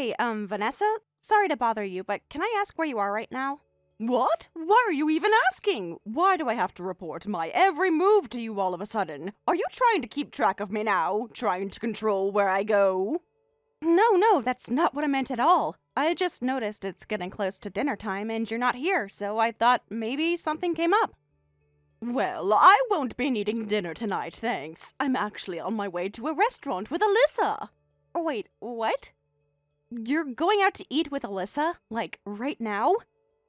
Hey, Vanessa? Sorry to bother you, but can I ask where you are right now? What? Why are you even asking? Why do I have to report my every move to you all of a sudden? Are you trying to keep track of me now? Trying to control where I go? No, that's not what I meant at all. I just noticed it's getting close to dinner time and you're not here, so I thought maybe something came up. Well, I won't be needing dinner tonight, thanks. I'm actually on my way to a restaurant with Alyssa. Wait, what? You're going out to eat with Alyssa? Like, right now?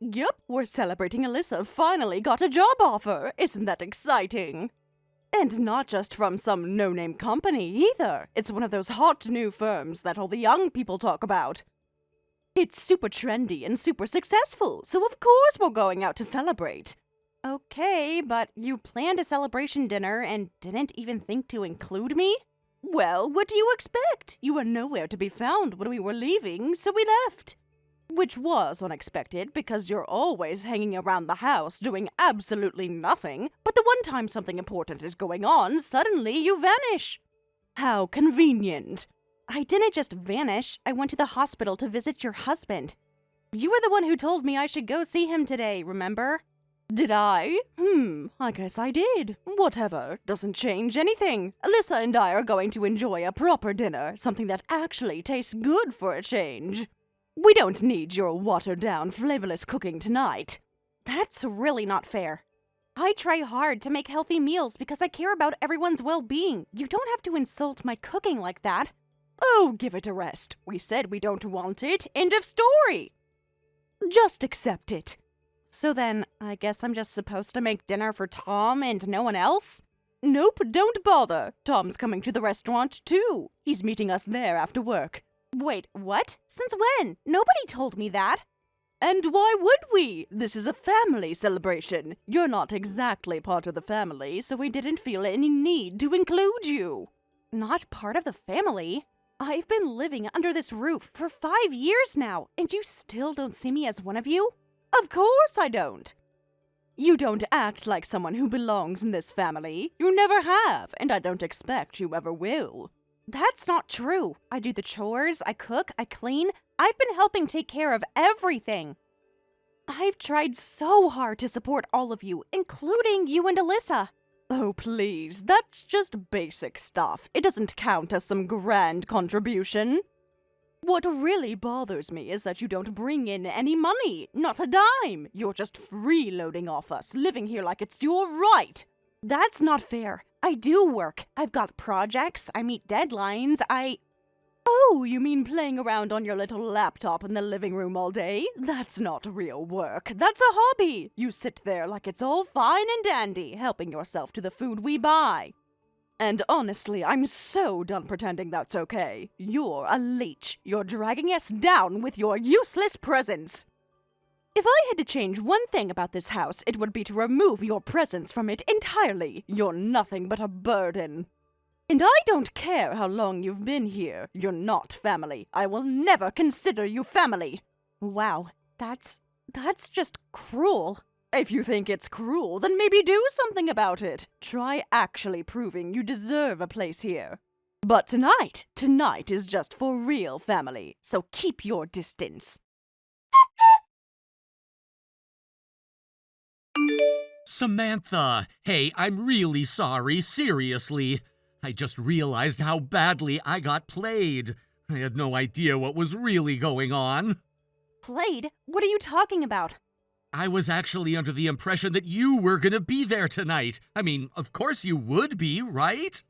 Yep, we're celebrating Alyssa finally got a job offer. Isn't that exciting? And not just from some no-name company either. It's one of those hot new firms that all the young people talk about. It's super trendy and super successful, so of course we're going out to celebrate. Okay, but you planned a celebration dinner and didn't even think to include me? Well, what do you expect? You were nowhere to be found when we were leaving, so we left. Which was unexpected because you're always hanging around the house doing absolutely nothing, but the one time something important is going on, suddenly you vanish. How convenient. I didn't just vanish, I went to the hospital to visit your husband. You were the one who told me I should go see him today, remember? Did I? I guess I did. Whatever. Doesn't change anything. Alyssa and I are going to enjoy a proper dinner, something that actually tastes good for a change. We don't need your watered-down, flavorless cooking tonight. That's really not fair. I try hard to make healthy meals because I care about everyone's well-being. You don't have to insult my cooking like that. Oh, give it a rest. We said we don't want it. End of story. Just accept it. So then, I guess I'm just supposed to make dinner for Tom and no one else? Nope, don't bother. Tom's coming to the restaurant, too. He's meeting us there after work. Wait, what? Since when? Nobody told me that. And why would we? This is a family celebration. You're not exactly part of the family, so we didn't feel any need to include you. Not part of the family? I've been living under this roof for 5 years now, and you still don't see me as one of you? Of course I don't. You don't act like someone who belongs in this family. You never have, and I don't expect you ever will. That's not true. I do the chores, I cook, I clean. I've been helping take care of everything. I've tried so hard to support all of you, including you and Alyssa. Oh, please, that's just basic stuff. It doesn't count as some grand contribution. What really bothers me is that you don't bring in any money, not a dime. You're just freeloading off us, living here like it's your right. That's not fair. I do work. I've got projects. I meet deadlines. Oh, you mean playing around on your little laptop in the living room all day? That's not real work. That's a hobby. You sit there like it's all fine and dandy, helping yourself to the food we buy. And honestly, I'm so done pretending that's okay. You're a leech. You're dragging us down with your useless presence. If I had to change one thing about this house, it would be to remove your presence from it entirely. You're nothing but a burden. And I don't care how long you've been here. You're not family. I will never consider you family. Wow, that's just cruel. If you think it's cruel, then maybe do something about it. Try actually proving you deserve a place here. But tonight is just for real family, so keep your distance. Samantha, hey, I'm really sorry, seriously. I just realized how badly I got played. I had no idea what was really going on. Played? What are you talking about? I was actually under the impression that you were gonna be there tonight. I mean, of course you would be, right?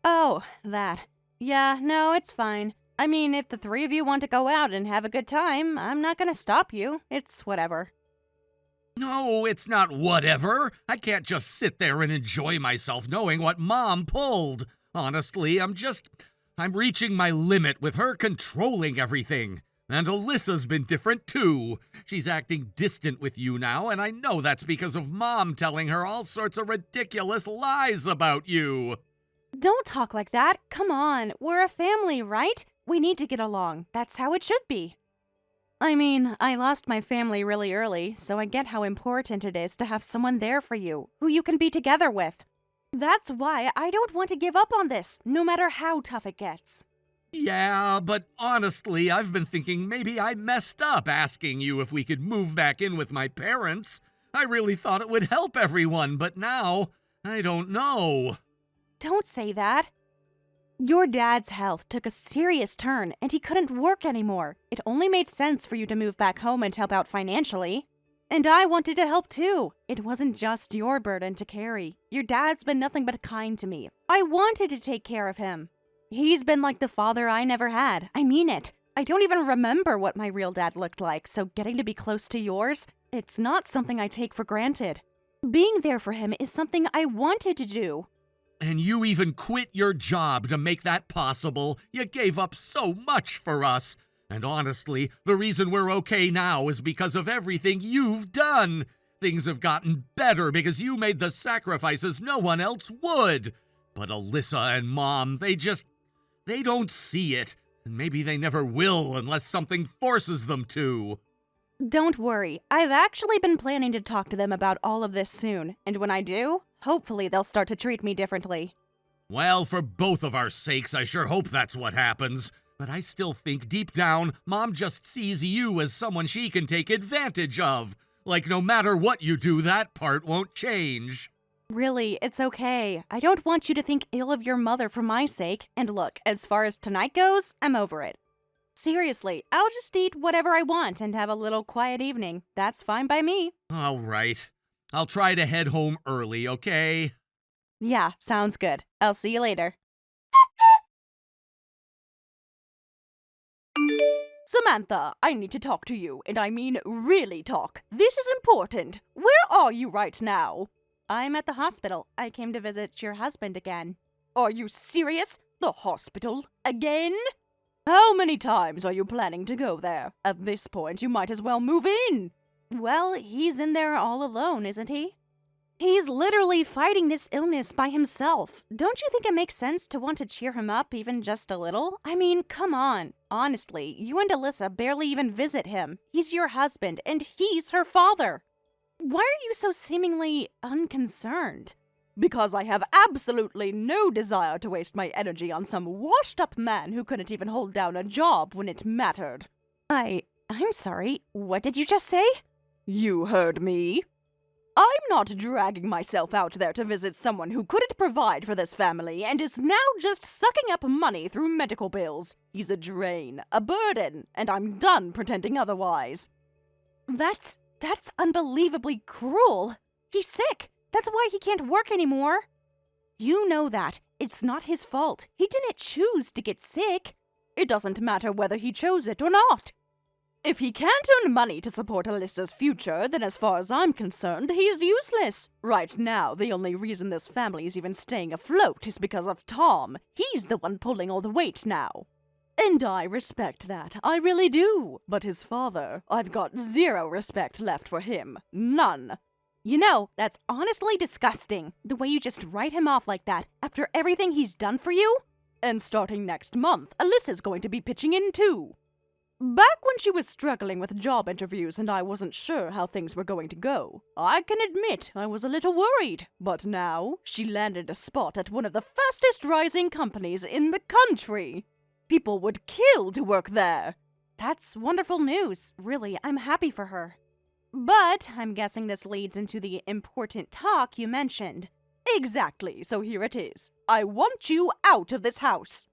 Oh, that. Yeah, no, it's fine. I mean, if the three of you want to go out and have a good time, I'm not gonna stop you. It's whatever. No, it's not whatever. I can't just sit there and enjoy myself knowing what Mom pulled. Honestly, I'm reaching my limit with her controlling everything. And Alyssa's been different too. She's acting distant with you now, and I know that's because of Mom telling her all sorts of ridiculous lies about you. Don't talk like that. Come on, we're a family, right? We need to get along. That's how it should be. I mean, I lost my family really early, so I get how important it is to have someone there for you, who you can be together with. That's why I don't want to give up on this, no matter how tough it gets. Yeah, but honestly, I've been thinking maybe I messed up asking you if we could move back in with my parents. I really thought it would help everyone, but now, I don't know. Don't say that. Your dad's health took a serious turn and he couldn't work anymore. It only made sense for you to move back home and help out financially. And I wanted to help too. It wasn't just your burden to carry. Your dad's been nothing but kind to me. I wanted to take care of him. He's been like the father I never had. I mean it. I don't even remember what my real dad looked like, so getting to be close to yours, it's not something I take for granted. Being there for him is something I wanted to do. And you even quit your job to make that possible. You gave up so much for us. And honestly, the reason we're okay now is because of everything you've done. Things have gotten better because you made the sacrifices no one else would. But Alyssa and Mom, they don't see it. And maybe they never will unless something forces them to. Don't worry, I've actually been planning to talk to them about all of this soon. And when I do, hopefully they'll start to treat me differently. Well, for both of our sakes, I sure hope that's what happens. But I still think deep down, Mom just sees you as someone she can take advantage of. Like no matter what you do, that part won't change. Really, it's okay. I don't want you to think ill of your mother for my sake. And look, as far as tonight goes, I'm over it. Seriously, I'll just eat whatever I want and have a little quiet evening. That's fine by me. All right. I'll try to head home early, okay? Yeah, sounds good. I'll see you later. Samantha, I need to talk to you, and I mean really talk. This is important. Where are you right now? I'm at the hospital. I came to visit your husband again. Are you serious? The hospital? Again? How many times are you planning to go there? At this point, you might as well move in. Well, he's in there all alone, isn't he? He's literally fighting this illness by himself. Don't you think it makes sense to want to cheer him up even just a little? I mean, come on. Honestly, you and Alyssa barely even visit him. He's your husband, and he's her father. Why are you so seemingly unconcerned? Because I have absolutely no desire to waste my energy on some washed-up man who couldn't even hold down a job when it mattered. I'm sorry, what did you just say? You heard me. I'm not dragging myself out there to visit someone who couldn't provide for this family and is now just sucking up money through medical bills. He's a drain, a burden, and I'm done pretending otherwise. That's unbelievably cruel. He's sick. That's why he can't work anymore. You know that. It's not his fault. He didn't choose to get sick. It doesn't matter whether he chose it or not. If he can't earn money to support Alyssa's future, then as far as I'm concerned, he's useless. Right now, the only reason this family is even staying afloat is because of Tom. He's the one pulling all the weight now. And I respect that. I really do. But his father, I've got zero respect left for him. None. You know, that's honestly disgusting. The way you just write him off like that after everything he's done for you. And starting next month, Alyssa's going to be pitching in too. Back when she was struggling with job interviews and I wasn't sure how things were going to go, I can admit I was a little worried. But now, she landed a spot at one of the fastest rising companies in the country. People would kill to work there. That's wonderful news. Really, I'm happy for her. But I'm guessing this leads into the important talk you mentioned. Exactly, so here it is. I want you out of this house.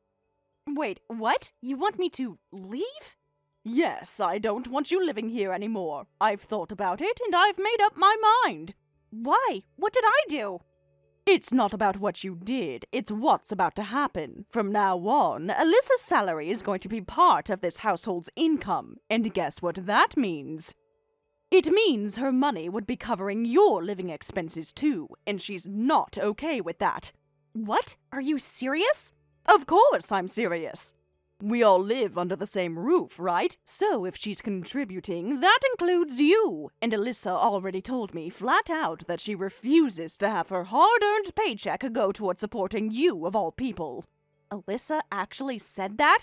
Wait, what? You want me to leave? Yes, I don't want you living here anymore. I've thought about it and I've made up my mind. Why? What did I do? It's not about what you did, it's what's about to happen. From now on, Alyssa's salary is going to be part of this household's income. And guess what that means? It means her money would be covering your living expenses too, and she's not okay with that. What? Are you serious? Of course I'm serious. We all live under the same roof, right? So if she's contributing, that includes you. And Alyssa already told me flat out that she refuses to have her hard-earned paycheck go toward supporting you of all people. Alyssa actually said that?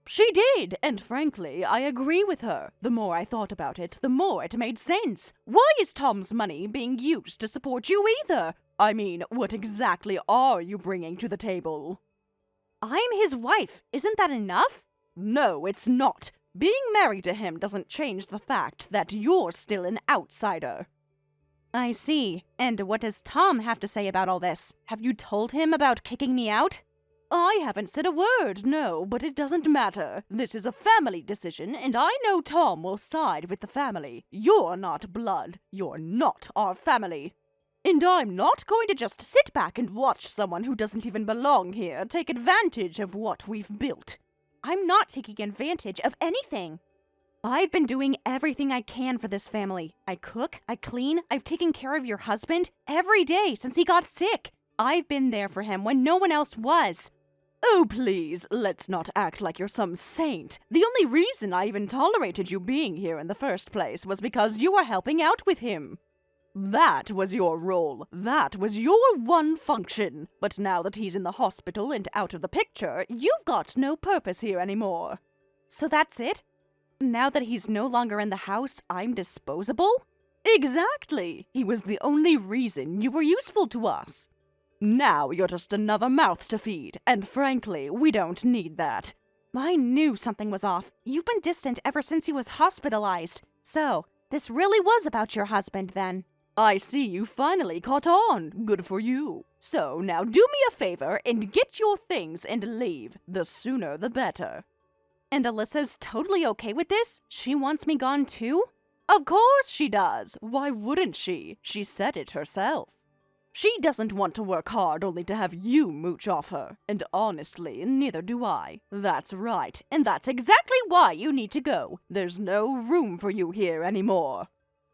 She did, and frankly, I agree with her. The more I thought about it, the more it made sense. Why is Tom's money being used to support you either? I mean, what exactly are you bringing to the table? I'm his wife. Isn't that enough? No, it's not. Being married to him doesn't change the fact that you're still an outsider. I see. And what does Tom have to say about all this? Have you told him about kicking me out? I haven't said a word, no, but it doesn't matter. This is a family decision, and I know Tom will side with the family. You're not blood. You're not our family. And I'm not going to just sit back and watch someone who doesn't even belong here take advantage of what we've built. I'm not taking advantage of anything. I've been doing everything I can for this family. I cook, I clean, I've taken care of your husband every day since he got sick. I've been there for him when no one else was. Oh, please, let's not act like you're some saint. The only reason I even tolerated you being here in the first place was because you were helping out with him. That was your role. That was your one function. But now that he's in the hospital and out of the picture, you've got no purpose here anymore. So that's it? Now that he's no longer in the house, I'm disposable? Exactly. He was the only reason you were useful to us. Now you're just another mouth to feed, and frankly, we don't need that. I knew something was off. You've been distant ever since he was hospitalized. So, this really was about your husband then. I see you finally caught on. Good for you. So, now do me a favor and get your things and leave. The sooner the better. And Alyssa's totally okay with this? She wants me gone too? Of course she does. Why wouldn't she? She said it herself. She doesn't want to work hard only to have you mooch off her. And honestly, neither do I. That's right. And that's exactly why you need to go. There's no room for you here anymore.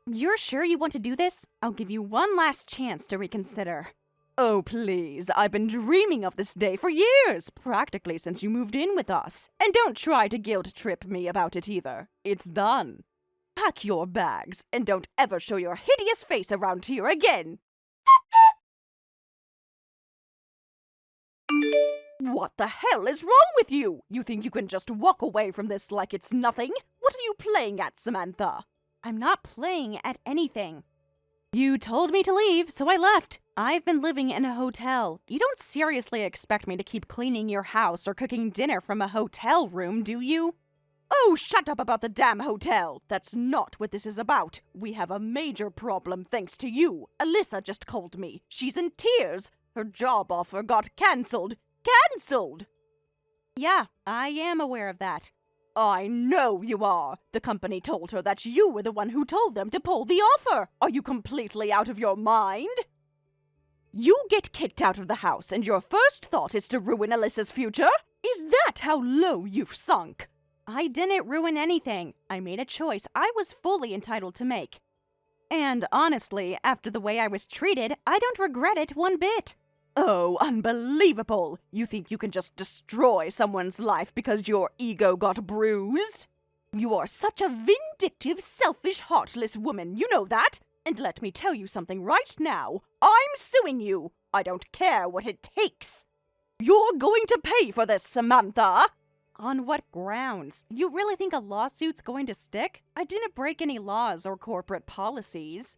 You're sure you want to do this? I'll give you one last chance to reconsider. Oh, please. I've been dreaming of this day for years, practically since you moved in with us. And don't try to guilt trip me about it either. It's done. Pack your bags and don't ever show your hideous face around here again. What the hell is wrong with you? You think you can just walk away from this like it's nothing? What are you playing at, Samantha? I'm not playing at anything. You told me to leave, so I left. I've been living in a hotel. You don't seriously expect me to keep cleaning your house or cooking dinner from a hotel room, do you? Oh, shut up about the damn hotel. That's not what this is about. We have a major problem thanks to you. Alyssa just called me. She's in tears. Her job offer got cancelled. Cancelled! Yeah, I am aware of that. I know you are. The company told her that you were the one who told them to pull the offer. Are you completely out of your mind? You get kicked out of the house and your first thought is to ruin Alyssa's future? Is that how low you've sunk? I didn't ruin anything. I made a choice I was fully entitled to make. And honestly, after the way I was treated, I don't regret it one bit. Oh, unbelievable! You think you can just destroy someone's life because your ego got bruised? You are such a vindictive, selfish, heartless woman, you know that? And let me tell you something right now. I'm suing you! I don't care what it takes! You're going to pay for this, Samantha! On what grounds? You really think a lawsuit's going to stick? I didn't break any laws or corporate policies.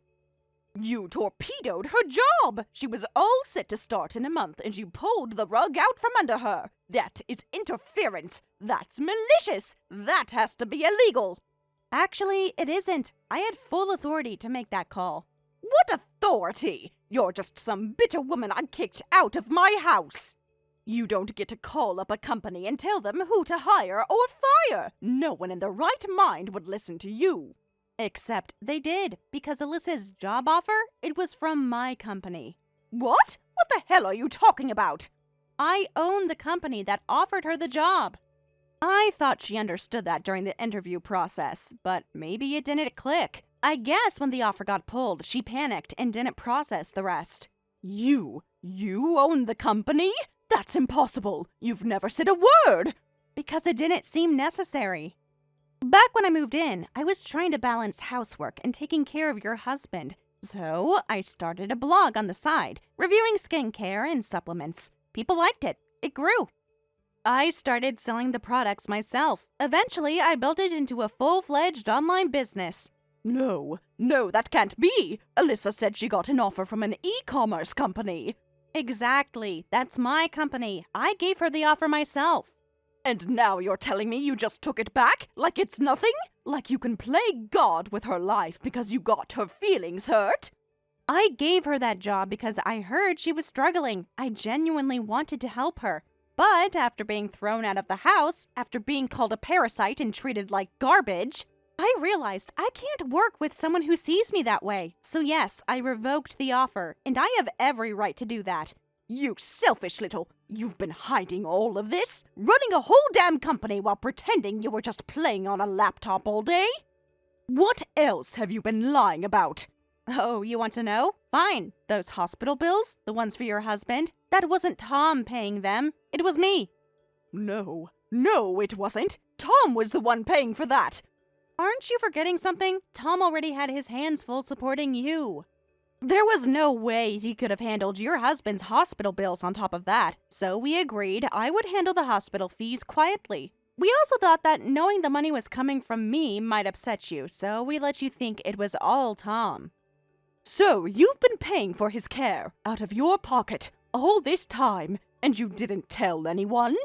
You torpedoed her job! She was all set to start in a month and you pulled the rug out from under her. That is interference. That's malicious. That has to be illegal. Actually, it isn't. I had full authority to make that call. What authority? You're just some bitter woman I kicked out of my house. You don't get to call up a company and tell them who to hire or fire. No one in their right mind would listen to you. Except they did, because Alyssa's job offer, it was from my company. What? What the hell are you talking about? I own the company that offered her the job. I thought she understood that during the interview process, but maybe it didn't click. I guess when the offer got pulled, she panicked and didn't process the rest. You own the company? That's impossible. You've never said a word. Because it didn't seem necessary. Back when I moved in, I was trying to balance housework and taking care of your husband. So I started a blog on the side, reviewing skincare and supplements. People liked it. It grew. I started selling the products myself. Eventually, I built it into a full-fledged online business. No, that can't be. Alyssa said she got an offer from an e-commerce company. Exactly. That's my company. I gave her the offer myself. And now you're telling me you just took it back? Like it's nothing? Like you can play God with her life because you got her feelings hurt? I gave her that job because I heard she was struggling. I genuinely wanted to help her. But after being thrown out of the house, after being called a parasite and treated like garbage, I realized I can't work with someone who sees me that way. So yes, I revoked the offer, and I have every right to do that. You selfish little... You've been hiding all of this? Running a whole damn company while pretending you were just playing on a laptop all day? What else have you been lying about? Oh, you want to know? Fine. Those hospital bills, the ones for your husband, that wasn't Tom paying them. It was me. No, it wasn't. Tom was the one paying for that. Aren't you forgetting something? Tom already had his hands full supporting you. There was no way he could have handled your husband's hospital bills on top of that, so we agreed I would handle the hospital fees quietly. We also thought that knowing the money was coming from me might upset you, so we let you think it was all Tom. So you've been paying for his care out of your pocket all this time, and you didn't tell anyone?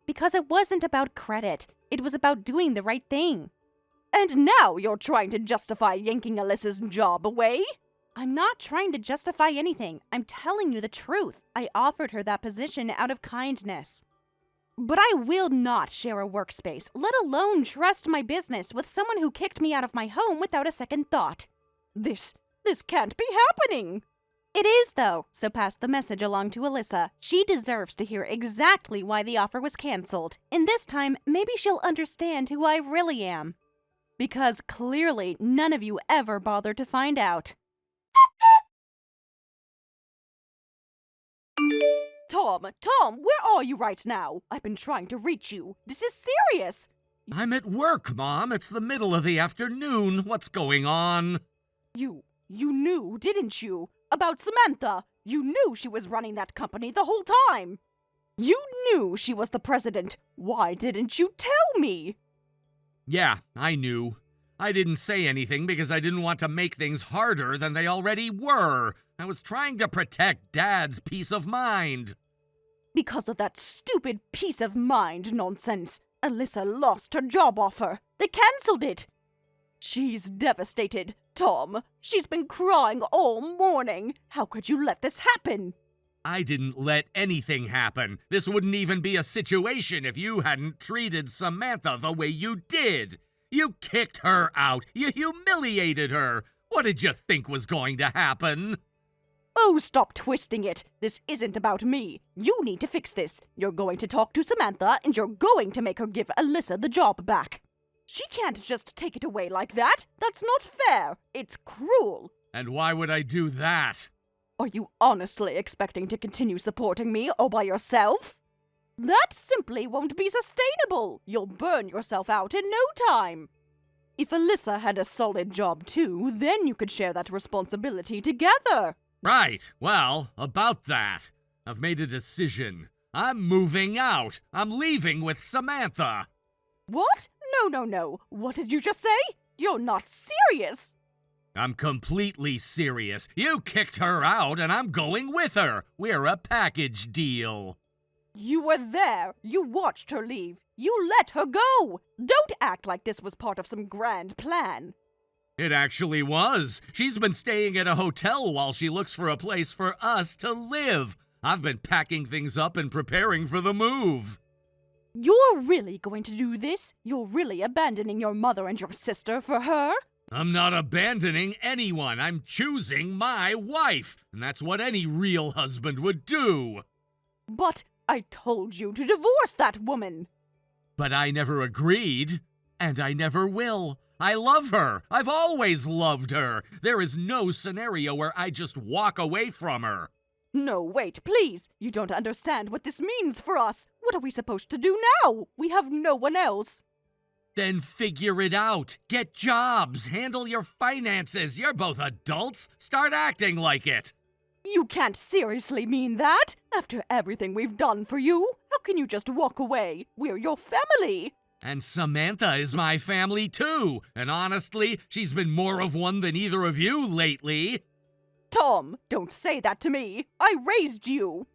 Because it wasn't about credit. It was about doing the right thing. And now you're trying to justify yanking Alyssa's job away? I'm not trying to justify anything. I'm telling you the truth. I offered her that position out of kindness. But I will not share a workspace, let alone trust my business with someone who kicked me out of my home without a second thought. This can't be happening. It is, though, so pass the message along to Alyssa. She deserves to hear exactly why the offer was canceled. And this time, maybe she'll understand who I really am. Because clearly, none of you ever bothered to find out. Tom, where are you right now? I've been trying to reach you. This is serious. I'm at work, Mom. It's the middle of the afternoon. What's going on? You knew, didn't you? About Samantha. You knew she was running that company the whole time. You knew she was the president. Why didn't you tell me? Yeah, I knew. I didn't say anything because I didn't want to make things harder than they already were. I was trying to protect Dad's peace of mind. Because of that stupid peace of mind nonsense, Alyssa lost her job offer. They cancelled it. She's devastated, Tom. She's been crying all morning. How could you let this happen? I didn't let anything happen. This wouldn't even be a situation if you hadn't treated Samantha the way you did. You kicked her out. You humiliated her. What did you think was going to happen? Oh, stop twisting it. This isn't about me. You need to fix this. You're going to talk to Samantha, and you're going to make her give Alyssa the job back. She can't just take it away like that. That's not fair. It's cruel. And why would I do that? Are you honestly expecting to continue supporting me all by yourself? That simply won't be sustainable. You'll burn yourself out in no time. If Alyssa had a solid job too, then you could share that responsibility together. Right. Well, about that. I've made a decision. I'm moving out. I'm leaving with Samantha. What? No. What did you just say? You're not serious. I'm completely serious. You kicked her out and I'm going with her. We're a package deal. You were there. You watched her leave. You let her go. Don't act like this was part of some grand plan. It actually was. She's been staying at a hotel while she looks for a place for us to live. I've been packing things up and preparing for the move. You're really going to do this? You're really abandoning your mother and your sister for her? I'm not abandoning anyone. I'm choosing my wife. And that's what any real husband would do. But I told you to divorce that woman. But I never agreed. And I never will. I love her. I've always loved her. There is no scenario where I just walk away from her. No, wait, please. You don't understand what this means for us. What are we supposed to do now? We have no one else. Then figure it out. Get jobs. Handle your finances. You're both adults. Start acting like it. You can't seriously mean that. After everything we've done for you, how can you just walk away? We're your family. And Samantha is my family too. And honestly, she's been more of one than either of you lately. Tom, don't say that to me. I raised you.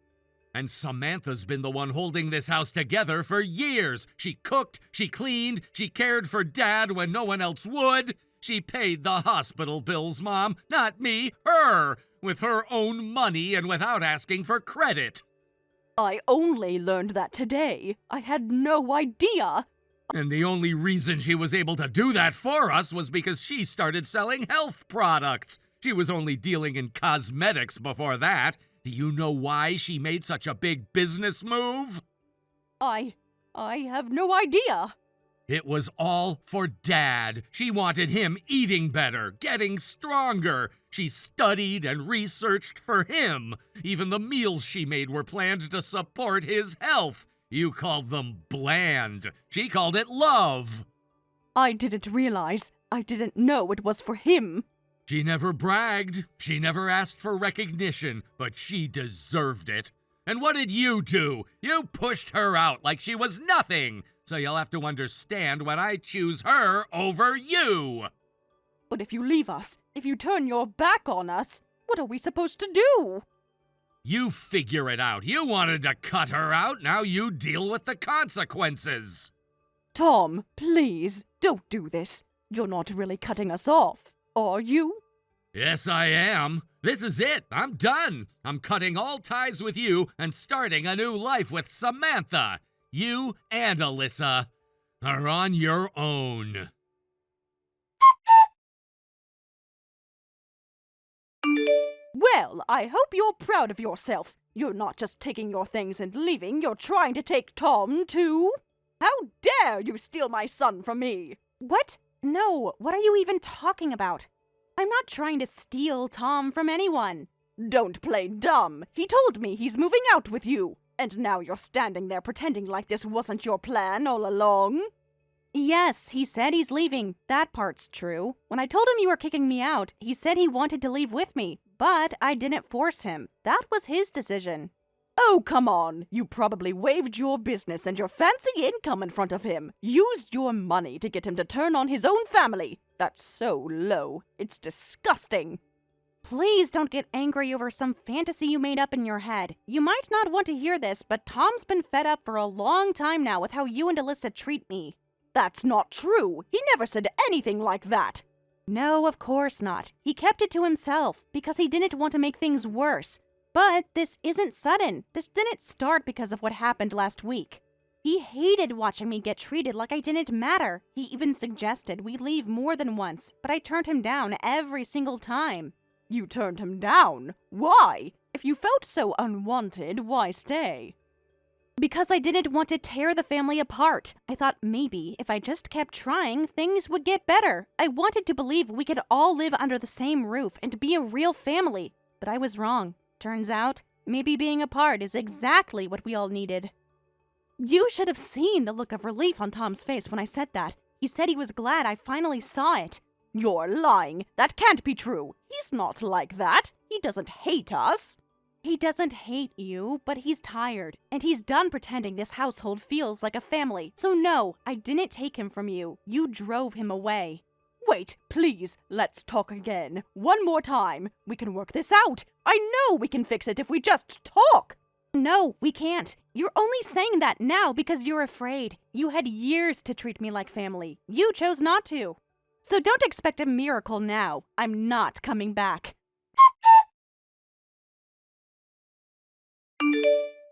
And Samantha's been the one holding this house together for years. She cooked, she cleaned, she cared for Dad when no one else would. She paid the hospital bills, Mom, not me, her, with her own money and without asking for credit. I only learned that today. I had no idea. And the only reason she was able to do that for us was because she started selling health products. She was only dealing in cosmetics before that. Do you know why she made such a big business move? I have no idea. It was all for Dad. She wanted him eating better, getting stronger. She studied and researched for him. Even the meals she made were planned to support his health. You called them bland. She called it love. I didn't realize. I didn't know it was for him. She never bragged. She never asked for recognition, but she deserved it. And what did you do? You pushed her out like she was nothing. So you'll have to understand when I choose her over you. But if you leave us, if you turn your back on us, what are we supposed to do? You figure it out. You wanted to cut her out. Now you deal with the consequences. Tom, please, don't do this. You're not really cutting us off, are you? Yes, I am. This is it. I'm done. I'm cutting all ties with you and starting a new life with Samantha. You and Alyssa are on your own. Well, I hope you're proud of yourself. You're not just taking your things and leaving, you're trying to take Tom, too. How dare you steal my son from me? What? No, what are you even talking about? I'm not trying to steal Tom from anyone. Don't play dumb. He told me he's moving out with you. And now you're standing there pretending like this wasn't your plan all along. Yes, he said he's leaving. That part's true. When I told him you were kicking me out, he said he wanted to leave with me. But I didn't force him. That was his decision. Oh, come on. You probably waived your business and your fancy income in front of him. Used your money to get him to turn on his own family. That's so low. It's disgusting. Please don't get angry over some fantasy you made up in your head. You might not want to hear this, but Tom's been fed up for a long time now with how you and Alyssa treat me. That's not true. He never said anything like that. No, of course not. He kept it to himself because he didn't want to make things worse. But this isn't sudden. This didn't start because of what happened last week. He hated watching me get treated like I didn't matter. He even suggested we leave more than once, but I turned him down every single time. You turned him down? Why? If you felt so unwanted, why stay? Because I didn't want to tear the family apart. I thought maybe if I just kept trying, things would get better. I wanted to believe we could all live under the same roof and be a real family. But I was wrong. Turns out, maybe being apart is exactly what we all needed. You should have seen the look of relief on Tom's face when I said that. He said he was glad I finally saw it. You're lying. That can't be true. He's not like that. He doesn't hate us. He doesn't hate you, but he's tired, and he's done pretending this household feels like a family. So no, I didn't take him from you. You drove him away. Wait, please, let's talk again. One more time. We can work this out. I know we can fix it if we just talk. No, we can't. You're only saying that now because you're afraid. You had years to treat me like family. You chose not to. So don't expect a miracle now. I'm not coming back.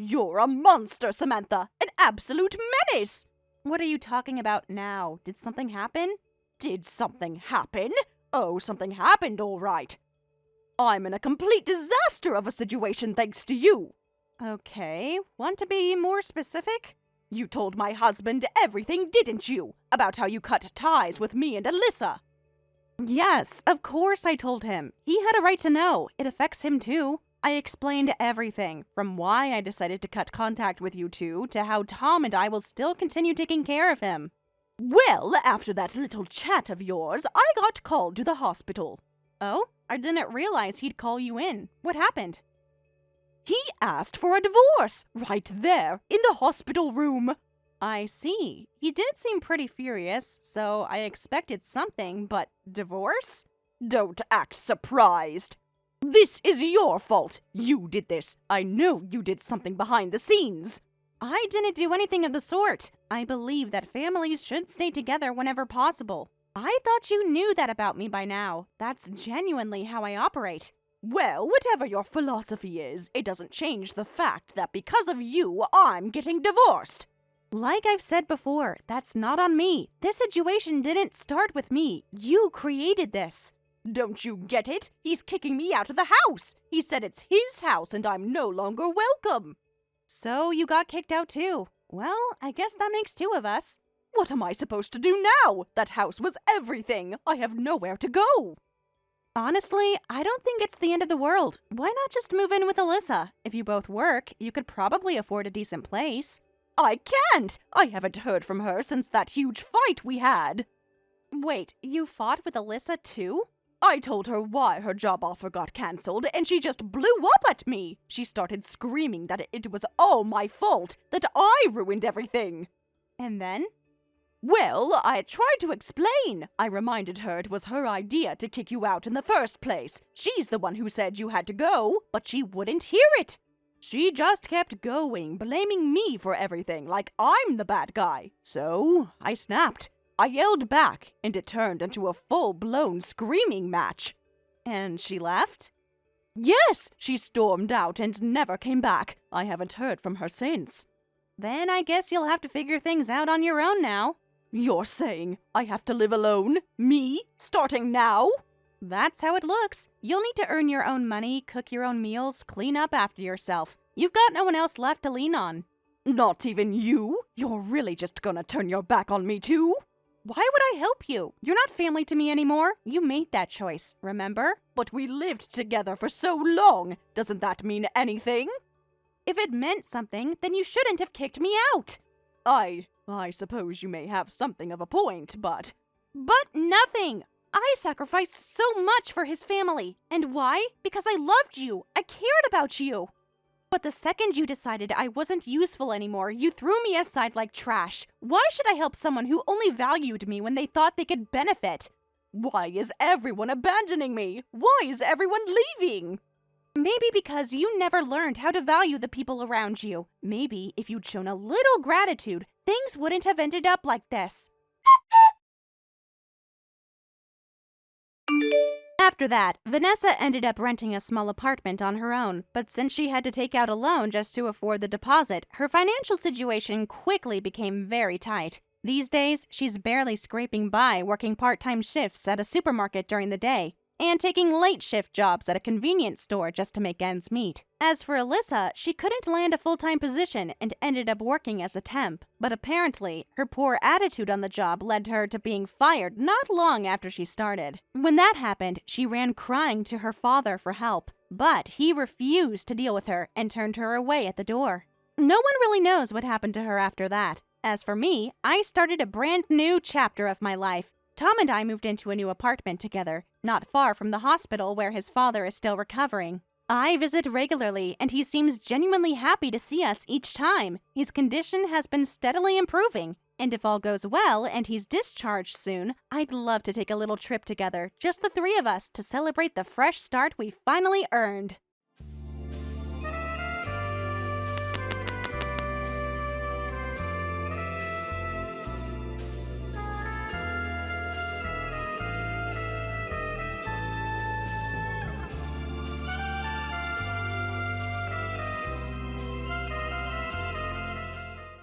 You're a monster, Samantha! An absolute menace! What are you talking about now? Did something happen? Did something happen? Oh, something happened, all right. I'm in a complete disaster of a situation thanks to you. Okay, want to be more specific? You told my husband everything, didn't you? About how you cut ties with me and Alyssa. Yes, of course I told him. He had a right to know. It affects him too. I explained everything, from why I decided to cut contact with you two to how Tom and I will still continue taking care of him. Well, after that little chat of yours, I got called to the hospital. Oh? I didn't realize he'd call you in. What happened? He asked for a divorce, right there, in the hospital room. I see. He did seem pretty furious, so I expected something, but divorce? Don't act surprised. This is your fault. You did this. I know you did something behind the scenes. I didn't do anything of the sort. I believe that families should stay together whenever possible. I thought you knew that about me by now. That's genuinely how I operate. Well, whatever your philosophy is, it doesn't change the fact that because of you, I'm getting divorced. Like I've said before, that's not on me. This situation didn't start with me. You created this. Don't you get it? He's kicking me out of the house. He said it's his house and I'm no longer welcome. So you got kicked out too. Well, I guess that makes two of us. What am I supposed to do now? That house was everything. I have nowhere to go. Honestly, I don't think it's the end of the world. Why not just move in with Alyssa? If you both work, you could probably afford a decent place. I can't! I haven't heard from her since that huge fight we had. Wait, you fought with Alyssa too? I told her why her job offer got cancelled, and she just blew up at me. She started screaming that it was all my fault, that I ruined everything. And then? Well, I tried to explain. I reminded her it was her idea to kick you out in the first place. She's the one who said you had to go, but she wouldn't hear it. She just kept going, blaming me for everything, like I'm the bad guy. So I snapped. I yelled back, and it turned into a full-blown screaming match. And she left? Yes, she stormed out and never came back. I haven't heard from her since. Then I guess you'll have to figure things out on your own now. You're saying I have to live alone? Me? Starting now? That's how it looks. You'll need to earn your own money, cook your own meals, clean up after yourself. You've got no one else left to lean on. Not even you? You're really just gonna turn your back on me too? Why would I help you? You're not family to me anymore. You made that choice, remember? But we lived together for so long. Doesn't that mean anything? If it meant something, then you shouldn't have kicked me out. I suppose you may have something of a point, but... But nothing! I sacrificed so much for his family. And why? Because I loved you. I cared about you. But the second you decided I wasn't useful anymore, you threw me aside like trash. Why should I help someone who only valued me when they thought they could benefit? Why is everyone abandoning me? Why is everyone leaving? Maybe because you never learned how to value the people around you. Maybe if you'd shown a little gratitude, things wouldn't have ended up like this. After that, Vanessa ended up renting a small apartment on her own, but since she had to take out a loan just to afford the deposit, her financial situation quickly became very tight. These days, she's barely scraping by working part-time shifts at a supermarket during the day, and taking late shift jobs at a convenience store just to make ends meet. As for Alyssa, she couldn't land a full-time position and ended up working as a temp, but apparently, her poor attitude on the job led her to being fired not long after she started. When that happened, she ran crying to her father for help, but he refused to deal with her and turned her away at the door. No one really knows what happened to her after that. As for me, I started a brand new chapter of my life. Tom and I moved into a new apartment together, not far from the hospital where his father is still recovering. I visit regularly, and he seems genuinely happy to see us each time. His condition has been steadily improving, and if all goes well and he's discharged soon, I'd love to take a little trip together, just the three of us, to celebrate the fresh start we finally earned.